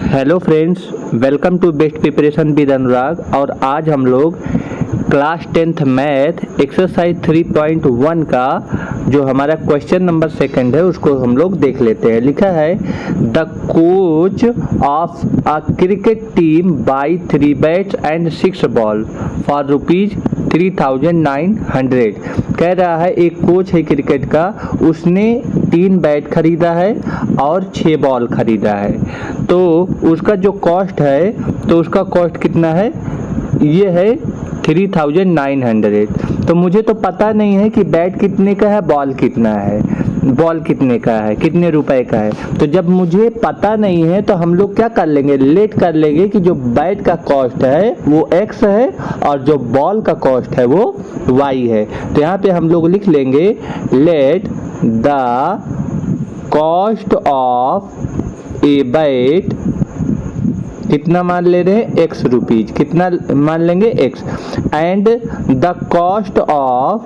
Hello friends, welcome to best preparation with Anurag. और आज हम लोग क्लास 10th मैथ एक्सरसाइज 3.1 का जो हमारा क्वेश्चन नंबर 2 है उसको हम लोग देख लेते हैं। लिखा है the coach of a cricket team by 3 bats and 6 ball for ₹3,900। कह रहा है एक कोच है क्रिकेट का, उसने 3 बैट खरीदा है और 6 बॉल खरीदा है। तो उसका जो कॉस्ट है, तो उसका कॉस्ट कितना है? ये है 3,900। तो मुझे तो पता नहीं है कि बैट कितने का है, बॉल कितना है, बॉल कितने का है, कितने रुपए का है। तो जब मुझे पता नहीं है तो हम लोग क्या कर लेंगे, लेट कर लेंगे कि जो बैट का कॉस्ट है वो x है और जो बॉल का कॉस्ट है वो y है। तो यहाँ पे हम लोग लिख लेंगे let the cost of a bat, कितना मान ले रहे हैं, x रुपीज, कितना मान लेंगे x, and the cost of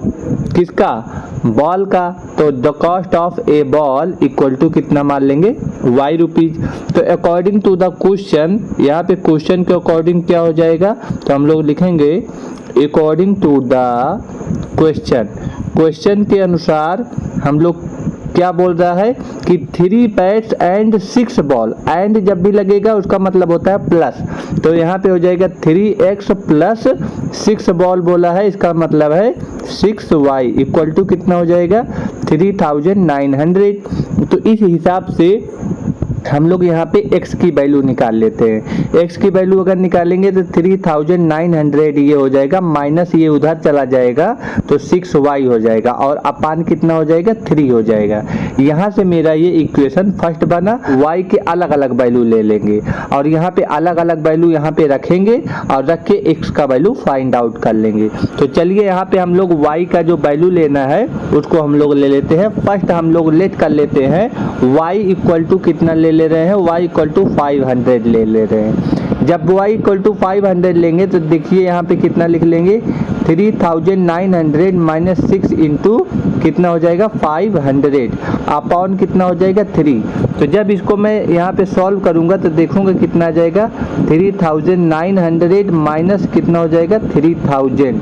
किसका, बॉल का, तो the cost of a ball equal to कितना मान लेंगे, y रुपीज। तो अकॉर्डिंग टू द क्वेश्चन, यहाँ पे क्वेश्चन के अकॉर्डिंग क्या हो जाएगा, तो हम लोग लिखेंगे according to the question. Question के अनुसार हम लोग क्या बोल रहा है कि 3 बैट्स एंड 6 बॉल, एंड जब भी लगेगा उसका मतलब होता है प्लस। तो यहाँ पे हो जाएगा 3x प्लस 6 बॉल बोला है, इसका मतलब है 6y इक्वल टू कितना हो जाएगा, 3,900। तो इस हिसाब से हम लोग यहाँ पे x की वैल्यू निकाल लेते हैं। x की वैल्यू अगर निकालेंगे तो 3,900 ये हो जाएगा, माइनस ये उधर चला जाएगा तो 6y हो जाएगा, और अपान कितना हो जाएगा, 3 हो जाएगा। यहाँ से मेरा ये इक्वेशन फर्स्ट बना। y के अलग अलग वैल्यू ले लेंगे और यहाँ पे अलग अलग वैल्यू यहाँ पे रखेंगे और रख के x का वैल्यू फाइंड आउट कर लेंगे। तो चलिए यहाँ पे हम लोग y का जो वैल्यू लेना है उसको हम लोग ले लेते हैं। फर्स्ट हम लोग लेट कर लेते हैं y इक्वल टू कितना ले रहे हैं, y इक्वल टू 500 ले रहे हैं। जब y इक्वल टू 500 लेंगे तो देखिए यहाँ पे कितना लिख लेंगे, 3,900 माइनस 6 इंटू कितना हो जाएगा, 500 अपॉन कितना हो जाएगा, 3। तो जब इसको मैं यहाँ पे सॉल्व करूँगा तो देखूँगा कितना आ जाएगा, 3,900 माइनस कितना हो जाएगा, 3,000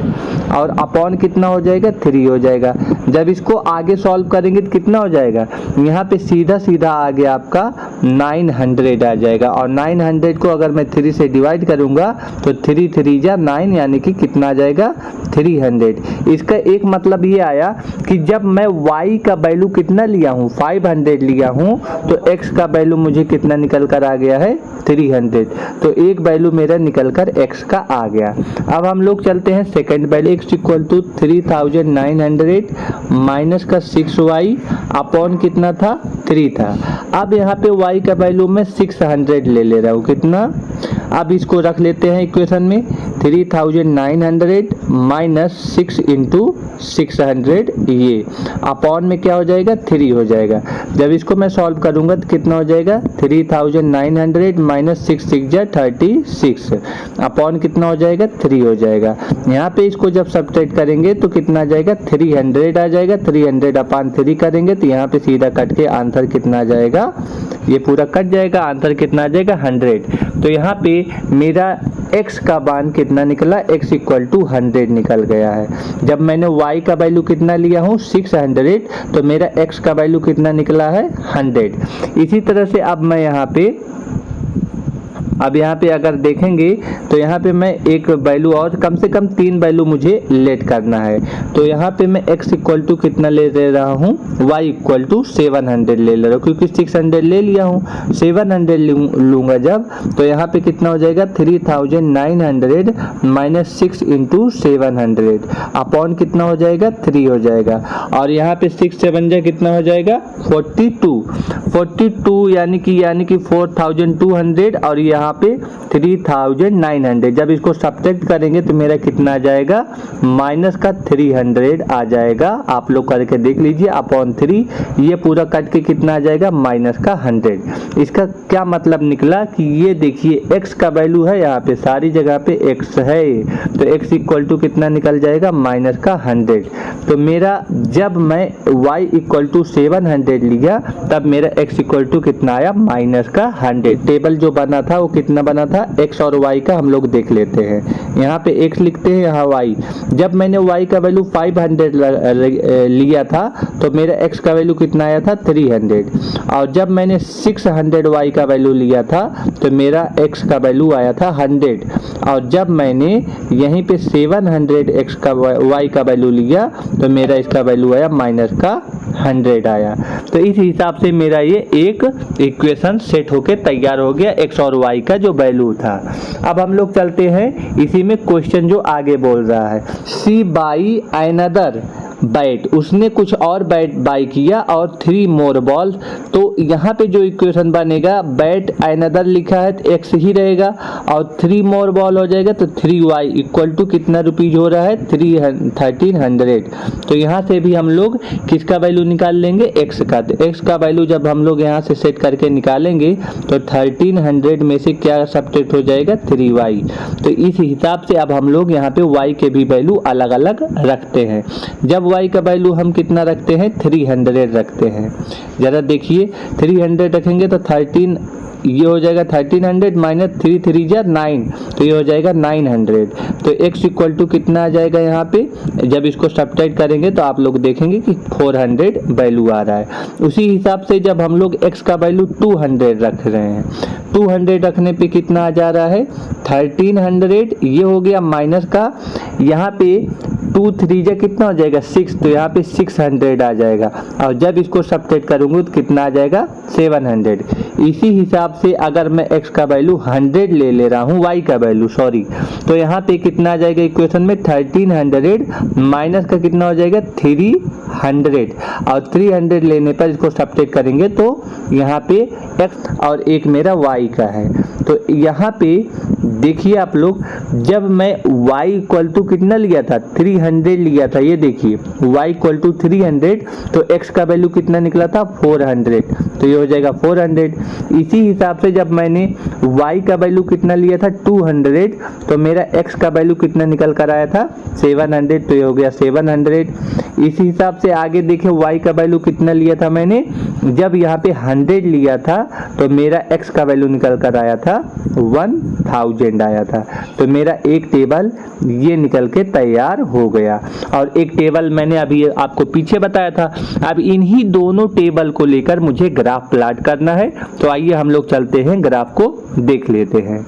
और अपॉन कितना हो जाएगा, 3 हो जाएगा। जब इसको आगे सॉल्व करेंगे तो कितना हो जाएगा, यहाँ पे सीधा सीधा आ गया आपका 900 आ जाएगा, और 900 को अगर मैं 3 से डिवाइड करूँगा तो 3 3 जा 9 यानी कि कितना आ जाएगा, 300। इसका एक मतलब ये आया कि जब मैं y का वैल्यू कितना लिया हूँ, 500 लिया हूँ, तो x का वैल्यू मुझे कितना निकल कर आ गया है, 300। तो एक वैल्यू मेरा निकल कर x का आ गया। अब हम लोग चलते हैं second value, x equal to 3,900 minus का 6y अपॉन कितना था, 3 था। अब यहाँ पे y का वैल्यू मैं 600 ले रहा हूँ, कितना, अब इसको रख लेते हैं इक्वेशन में, 3,900 माइनस 6 इंटू 600, ये अपॉन में क्या हो जाएगा, 3 हो जाएगा। जब इसको मैं सॉल्व करूंगा तो कितना हो जाएगा, 3,900 माइनस 6 6 जा 36 अपॉन कितना हो जाएगा, 3 हो जाएगा। यहाँ पे इसको जब सब्ट्रैक्ट करेंगे तो कितना आ जाएगा, 300 आ जाएगा। 300 अपॉन 3 करेंगे तो यहाँ पे सीधा कट के आंसर कितना आ जाएगा, ये पूरा कट जाएगा, आंसर कितना आ जाएगा, 100। तो यहाँ पे मेरा x का मान कितना निकला, x इक्वल टू 100 निकल गया है। जब मैंने y का वैल्यू कितना लिया हूँ, 600, तो मेरा x का वैल्यू कितना निकला है, 100। इसी तरह से अब मैं यहाँ पे अगर देखेंगे तो यहाँ पे मैं एक वैल्यू और कम से कम 3 वैल्यू मुझे लेट करना है। तो यहाँ पे मैं x इक्वल टू कितना ले रहा हूँ, y इक्वल टू 700 ले रहा हूँ, क्योंकि 600 ले लिया हूँ, 700 लूँगा जब, तो यहाँ पे कितना हो जाएगा, 3,900 माइनस 6 इंटू 700 अपॉन कितना हो जाएगा, 3 हो जाएगा। और यहाँ पे 6 7 जा कितना हो जाएगा, 42 यानी कि 4,200, और यहाँ यहाँ पे 3900। जब इसको सब्ट्रैक्ट करेंगे तो मेरा कितना आ जाएगा, माइनस का 300 आ जाएगा। आप लोग करके देख लीजिए, अपॉन 3, ये पूरा कट के कितना आ जाएगा, माइनस का 100। इसका क्या मतलब निकला कि ये देखिए x का वैल्यू है, यहाँ पे सारी जगह पे x है, तो x इक्वल टू कितना निकल जाएगा, माइनस का 100। तो मेरा जब मैं y इक्वल टू 700 लिया तब मेरा x इक्वल टू कितना आया, माइनस का 100। टेबल जो बना था वो कितना बना था, x और y का हम लोग देख लेते हैं। यहाँ पे x लिखते हैं, यहाँ y। जब मैंने y का वैल्यू 500 लिया था तो मेरा x का वैल्यू कितना आया था, 300। और जब मैंने 600 y का वैल्यू लिया था तो मेरा x का वैल्यू आया था 100। और जब मैंने यहीं पे 700 x का y का वैल्यू लिया तो मेरा इसका वैल्यू आया माइनस का 100 आया। तो इस हिसाब से मेरा ये एक इक्वेशन सेट होके तैयार हो गया, x और y का जो वैल्यू था। अब हम लोग चलते हैं इसी में क्वेश्चन जो आगे बोल रहा है, सी बाई अनदर बैट, उसने कुछ और बैट बाई किया और 3 मोर बॉल। तो यहाँ पे जो इक्वेशन बनेगा, बैट अनदर लिखा है तो x ही रहेगा और 3 मोर बॉल हो जाएगा तो 3y इक्वल टू कितना रुपीज हो रहा है, 1300। तो यहाँ से भी हम लोग किसका वैल्यू निकाल लेंगे, x का। तो x का वैल्यू जब हम लोग यहाँ से सेट करके निकालेंगे तो 1300 में से क्या सब्ट्रैक्ट हो जाएगा, 3y। तो इस हिसाब से अब हम लोग यहाँ पे y के भी वैल्यू अलग अलग रखते हैं। जब y का वैल्यू हम कितना रखते हैं, 300 रखते हैं। जरा देखिए 300 रखेंगे तो 13, ये हो जाएगा 1300 माइनस 3 3 जा 9, तो ये हो जाएगा 900। तो x इक्वल टू कितना आ जाएगा, यहाँ पे जब इसको सब्ट्रैक्ट करेंगे तो आप लोग देखेंगे कि 400 वैल्यू आ रहा है। उसी हिसाब से जब हम लोग x का वैल्यू 200 रख रहे हैं, 200 रखने पे कितना आ जा रहा है, 1300, ये हो गया माइनस का, यहाँ पे 2 3 जा कितना हो जाएगा, 6, तो यहाँ पे 600 आ जाएगा। और जब इसको सब्ट्रैक्ट करूँगा तो कितना आ जाएगा, 700। इसी हिसाब से अगर मैं x का वैल्यू 100 ले रहा हूँ, y का वैल्यू सॉरी, तो यहाँ पे कितना आ जाएगा इक्वेशन में, 1300 माइनस का कितना हो जाएगा, 300। और 300 लेने पर इसको सब्ट्रैक्ट करेंगे तो यहाँ पे x और एक मेरा y का है। तो यहाँ पे देखिए आप लोग, जब मैं y इक्वल टू कितना लिया था, 300 लिया था, ये देखिए y इक्वल टू 300, तो x का वैल्यू कितना निकला था, 400, तो ये हो जाएगा 400। इसी हिसाब से जब मैंने y का वैल्यू कितना लिया था, 200, तो मेरा x का वैल्यू कितना निकल कर आया था, 700, तो ये हो गया 700। इसी हिसाब से आगे देखिए y का वैल्यू कितना लिया था मैंने, जब यहाँ पे 100 लिया था तो मेरा x का वैल्यू निकल कर आया था 1000 आया था। तो मेरा एक टेबल ये निकल के तैयार हो गया। और एक टेबल मैंने अभी आपको पीछे बताया था। अब इन्हीं दोनों टेबल को लेकर मुझे ग्राफ प्लॉट करना है। तो आइए हम लोग चलते हैं, ग्राफ को देख लेते हैं।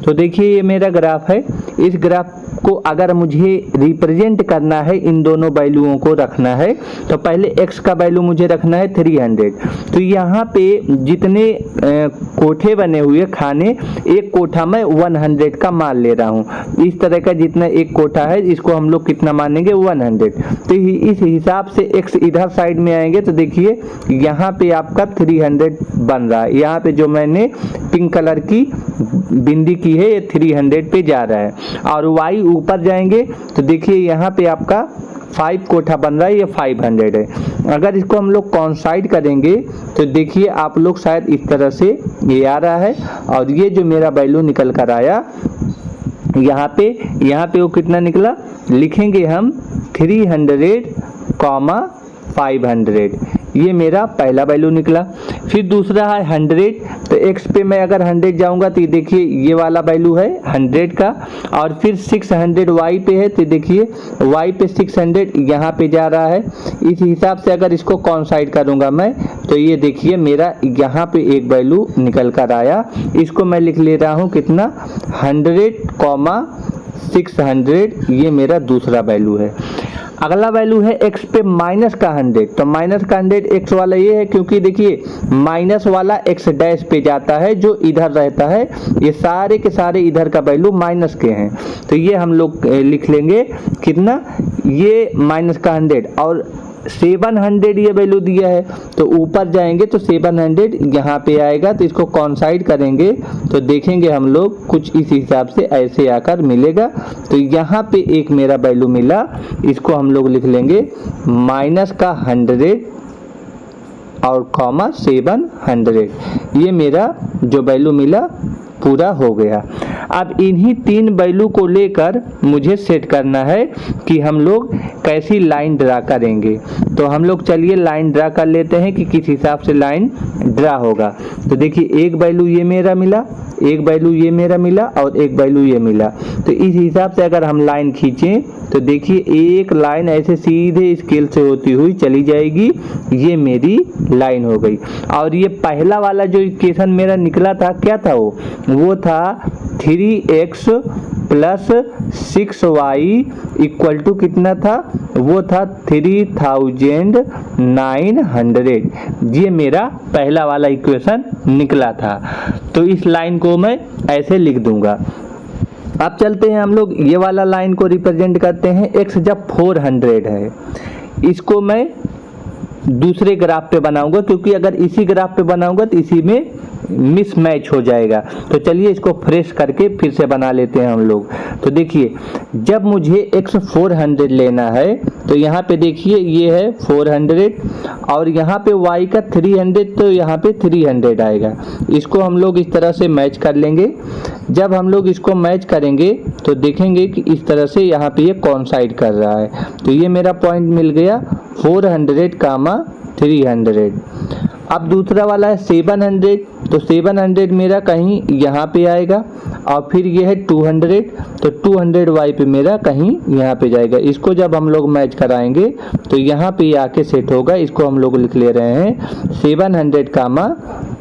तो देखिए ये मेरा ग्राफ है। इस ग्राफ को अगर मुझे रिप्रेजेंट करना है, इन दोनों वैल्यूओं को रखना है, तो पहले x का वैल्यू मुझे रखना है 300। तो यहाँ पे जितने कोठे बने हुए खाने, एक कोठा में 100 का मान ले रहा हूँ। इस तरह का जितना एक कोठा है इसको हम लोग कितना मानेंगे, 100। तो इस हिसाब से x इधर साइड में आएंगे तो देखिए यहाँ पे आपका 300 बन रहा है। यहाँ पे जो मैंने पिंक कलर की बिंदी की है ये 300 पे जा रहा है। और y ऊपर जाएंगे तो देखिए यहाँ पे आपका 5 कोठा बन रहा है, ये 500 है। अगर इसको हम लोग कॉन्साइड करेंगे तो देखिए आप लोग शायद इस तरह से ये आ रहा है। और ये जो मेरा वैल्यू निकल कर आया यहाँ पे वो कितना निकला, लिखेंगे हम 300,500, ये मेरा पहला वैल्यू निकला। फिर दूसरा है 100, तो x पे मैं अगर 100 जाऊंगा तो ये देखिए ये वाला वैल्यू है 100 का। और फिर 600 y पे है, तो देखिए y पे 600 यहाँ पे जा रहा है। इस हिसाब से अगर इसको कॉन्साइड करूंगा मैं तो ये देखिए मेरा यहाँ पे एक वैल्यू निकल कर आया। इसको मैं लिख ले रहा हूँ कितना, 100,600, ये मेरा दूसरा वैल्यू है। अगला वैल्यू है x पे माइनस का 100, तो माइनस का 100 x वाला ये है क्योंकि देखिए माइनस वाला x डैश पे जाता है जो इधर रहता है, ये सारे के सारे इधर का वैल्यू माइनस के हैं। तो ये हम लोग लिख लेंगे कितना, ये माइनस का 100। और 700 ये वैल्यू दिया है, तो ऊपर जाएंगे तो 700 यहाँ पे आएगा, तो इसको कॉन्साइड करेंगे तो देखेंगे हम लोग कुछ इस हिसाब से ऐसे आकर मिलेगा। तो यहाँ पे एक मेरा वैल्यू मिला, इसको हम लोग लिख लेंगे माइनस का 100 और कॉमा 700, ये मेरा जो वैल्यू मिला पूरा हो गया। अब इन्हीं 3 वैल्यू को लेकर मुझे सेट करना है कि हम लोग कैसी लाइन ड्रा करेंगे। तो हम लोग चलिए लाइन ड्रा कर लेते हैं कि किस हिसाब से लाइन ड्रा होगा। तो देखिए एक वैल्यू ये मेरा मिला, एक वैल्यू ये मेरा मिला और एक वैल्यू ये मिला। तो इस हिसाब से अगर हम लाइन खींचें तो देखिए एक लाइन ऐसे सीधे स्केल से होती हुई चली जाएगी, ये मेरी लाइन हो गई। और ये पहला वाला जो इक्वेशन मेरा निकला था क्या था, वो था 3x plus 6y equal to कितना था, वो था 3900। ये मेरा पहला वाला इक्वेशन निकला था। तो इस लाइन को मैं ऐसे लिख दूंगा। अब चलते हैं हम लोग ये वाला लाइन को रिप्रेजेंट करते हैं। x जब 400 है, इसको मैं दूसरे ग्राफ पे बनाऊंगा, क्योंकि अगर इसी ग्राफ पे बनाऊंगा तो इसी में मिसमैच हो जाएगा। तो चलिए इसको फ्रेश करके फिर से बना लेते हैं हम लोग। तो देखिए जब मुझे x 400 लेना है तो यहाँ पे देखिए ये है 400 और यहाँ पे y का 300, तो यहाँ पे 300 आएगा। इसको हम लोग इस तरह से मैच कर लेंगे। जब हम लोग इसको मैच करेंगे तो देखेंगे कि इस तरह से यहाँ पे ये कॉन्साइड कर रहा है। तो ये मेरा पॉइंट मिल गया 400 कामा 300। अब दूसरा वाला है 700, तो 700 मेरा कहीं यहाँ पे आएगा और फिर ये है 200, तो 200y पे मेरा कहीं यहाँ पे जाएगा। इसको जब हम लोग मैच कराएंगे तो यहाँ पे आके सेट होगा। इसको हम लोग लिख ले रहे हैं 700 कामा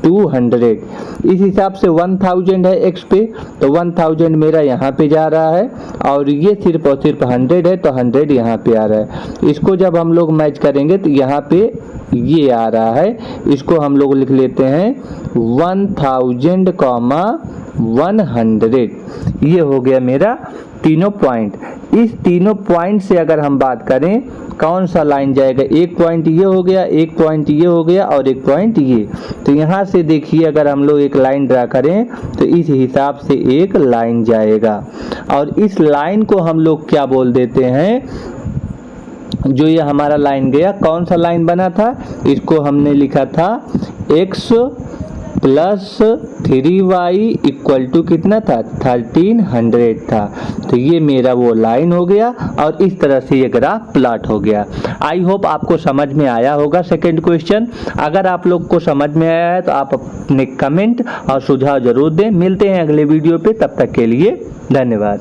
200। इस हिसाब से 1000 है x पे, तो 1000 मेरा यहाँ पे जा रहा है और ये सिर्फ और सिर्फ 100 है, तो 100 यहाँ पे आ रहा है। इसको जब हम लोग मैच करेंगे तो यहाँ पे ये आ रहा है। इसको हम लोग लिख लेते हैं 1000 कॉमा 100। ये हो गया मेरा तीनों पॉइंट। इस तीनों पॉइंट से अगर हम बात करें कौन सा लाइन जाएगा, एक पॉइंट ये हो गया, एक पॉइंट ये हो गया और एक पॉइंट ये। तो यहाँ से देखिए अगर हम लोग एक लाइन ड्रा करें तो इस हिसाब से एक लाइन जाएगा। और इस लाइन को हम लोग क्या बोल देते हैं, जो ये हमारा लाइन गया, कौन सा लाइन बना था, इसको हमने लिखा था x plus 3y equal to कितना था, 1300 था। तो ये मेरा वो लाइन हो गया और इस तरह से ये ग्राफ प्लॉट हो गया। आई होप आपको समझ में आया होगा सेकंड क्वेश्चन। अगर आप लोग को समझ में आया है तो आप अपने कमेंट और सुझाव जरूर दें। मिलते हैं अगले वीडियो पे, तब तक के लिए धन्यवाद।